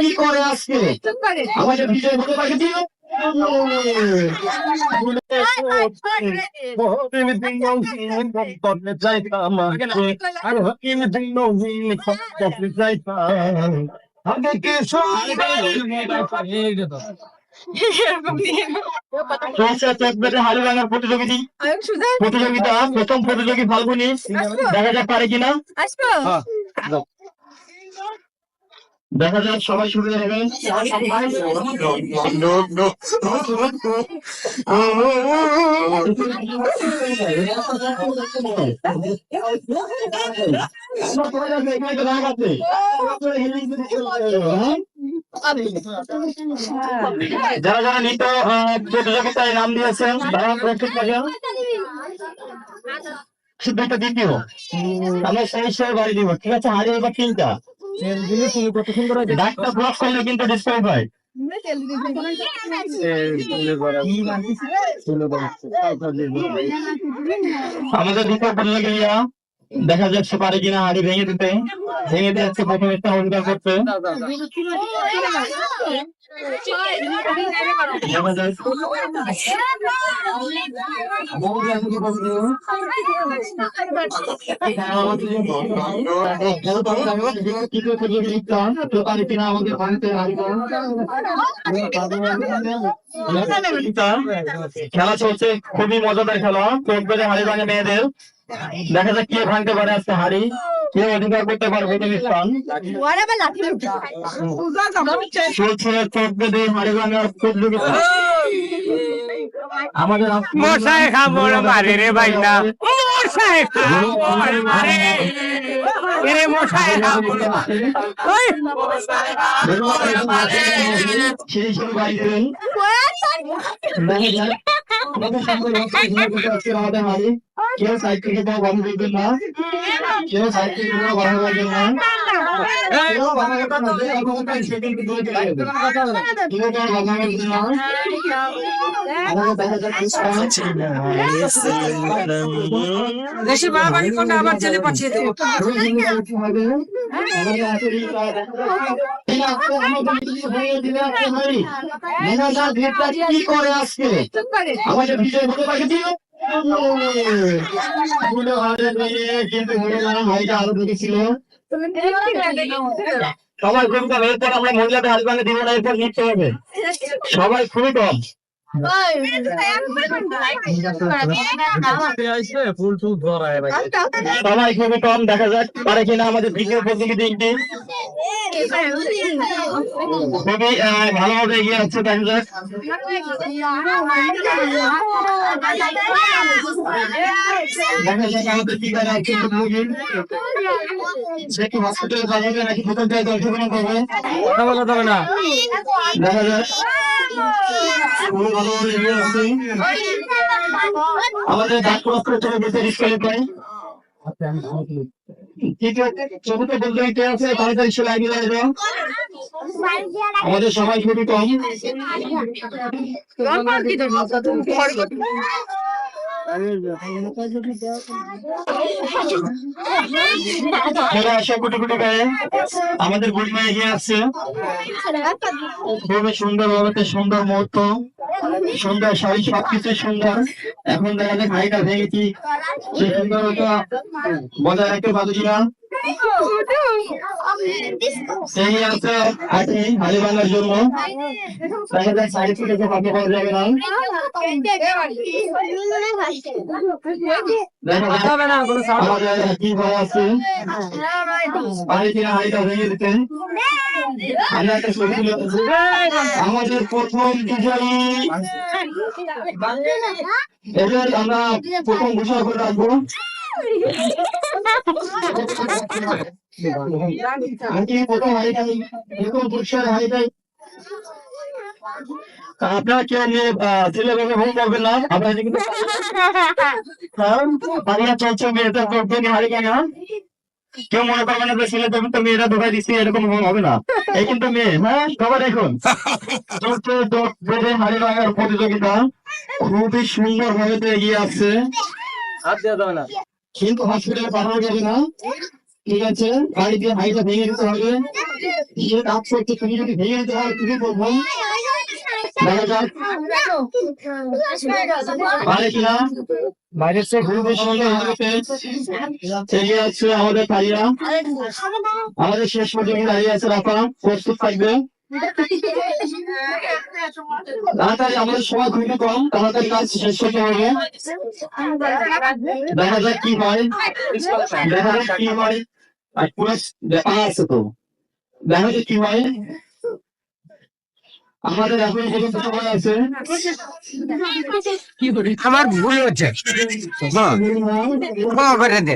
কি করে আজকে আমাদের বিষয় বলে পাঠিয়ে দিও। প্রতিযোগিতা প্রথম প্রতিযোগী ফাল্গুনি, দেখা যাক পারে কিনা। দেখা যাক সবাই শুরু হবে। যারা যারা নৃত্য প্রতিযোগিতায় নাম দিয়েছেন তারা প্রস্তুত থাকেন। শুধু একটা দ্বিতীয় আমরা সেই বাড়ি দিব, ঠিক আছে? হারিয়ে এবার তিনটা ডাক্তার ব্লক করলে কিন্তু ডিসকোয়ালিফাই। আমাদের দ্বিতীয় প্রতিযোগিতা দেখা যাচ্ছে পারে কিনা হাড়ি ভেঙে দিতে যাচ্ছে, প্রথম স্থান অধিকার করতে। খেলা চলছে, খুবই মজাদার খেলা। হাড়ি ভাঙে মেয়েদের, দেখা যাক কে ভাঙতে পারে আজকে হাড়ি, কে অধিকার করতে পারবে প্রথম স্থান। হাড়ি ভাঙার প্রতিযোগিতা আমাদের মশাই খাবর মারে রে ভাই না, মশাই খাবর মারে রে, মশাই খাবর ওই সেই সব গাইছেন। আমাদের হাড়ি কেউ সাইড থেকে বাধা দিবেন না, কেউ সাইড থেকে বাধা দিবেন না। দেশে বাড়াবাড়ি করলে আবার জেলে পাঠিয়ে দেবো। কি করে আজকে আমাদের বিষয় বলে পাঠিয়ে দিও। কিন্তু আরো দেখেছিল সবাই খুব কম। এরপর আমরা মহিলাদের হাজবেন্ডে দিব না, এরপর নিতে হবে। সবাই খুবই কম। সবাই খুবই কম, দেখা যাক পারে কিনা আমাদের দ্বিতীয় প্রতিযোগিতা খুবই ভালোভাবে এগিয়ে যাচ্ছে। দেখা যাক আমাদের কি করে সে কি হসপিটালে যাবে নাকি কোথাও থেকে অংশগ্রহণ করবে কথা বলা যাবে না। দেখা যাক আমাদের ডিসকোয়ালিফাই। চতুর্থ প্রতিযোগিতা আছে, তাড়াতাড়ি সে লাগিয়ে যাবে। আমাদের সবাই খুবই কম। আমাদের বুড়িমা এগিয়ে আসছে, খুবই সুন্দর ভাবে, সুন্দর মুহূর্ত, সুন্দর শাড়ি, সবকিছু সুন্দর। এখন দেখা যায় হাড়িটা ভেঙেছি, সে সুন্দরতা বজায় রাখতে পারছি না। সেই আছে হাড়ি ভাঙার জন্য, দেখা যায় সাইড থেকে কাকে পাওয়া যাবে না। কি ভালো আছে হাড়িটা ভেঙে দিতে। আমাদের প্রথম বিজয়ী এবার আমরা প্রথম ঘোষণা করে রাখবো। প্রথম হাড়িটাই এরকম পুরস্কার হাড়িটাই আপনারা কেউ নিয়ে ছেলেভাবে ভুল করবেন না। আপনারা কিন্তু চলছে মেয়েটা করবেন হাড়ি কেন, কেউ মনে করবেন না ছেলে তখন তো মেয়েরা ধোকা দিচ্ছে, এরকম হবে না। এই কিন্তু মেয়ে, হ্যাঁ সবাই দেখুন হাড়ি ভাঙার প্রতিযোগিতা খুবই সুন্দর ভাবে এগিয়ে আসছে, কিন্তু হসপিটালে পাঠানো যাবে না। ঠিক আছে, গাড়ি দিয়ে হাইটা ভেঙে দিতে হবে। সে কাজ করছে, তুমি যদি ভেঙে দিতে হয় তুমি বলবো। দেখা যাক পারে কিনা। বাইরের সে গ্রুপের সঙ্গে এগিয়ে যাচ্ছে আমাদের ভাইরা। আমাদের শেষ পর্যন্ত দাঁড়িয়ে আছে রাফা, প্রস্তুত থাকবে। তাড়াতাড়ি, আমাদের সময় খুবই কম, তাড়াতাড়ি কাজ শেষ করতে হবে। দেখা যাক কি হয়, দেখা যাক কি হয়। আর পুরো ব্যাপার আছে তো, দেখা যাক কি হয়। আমাদের এখন পর্যন্ত সময় আছে। আমার ভুল হচ্ছে, ক্ষমা করে দে।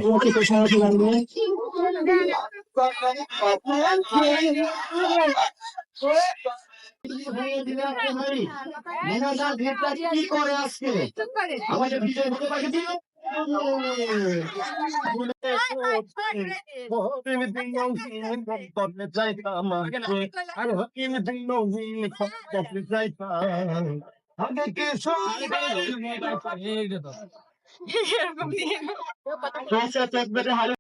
কি করে আজকে আমাদের বিজয় হতে পারছে। আগে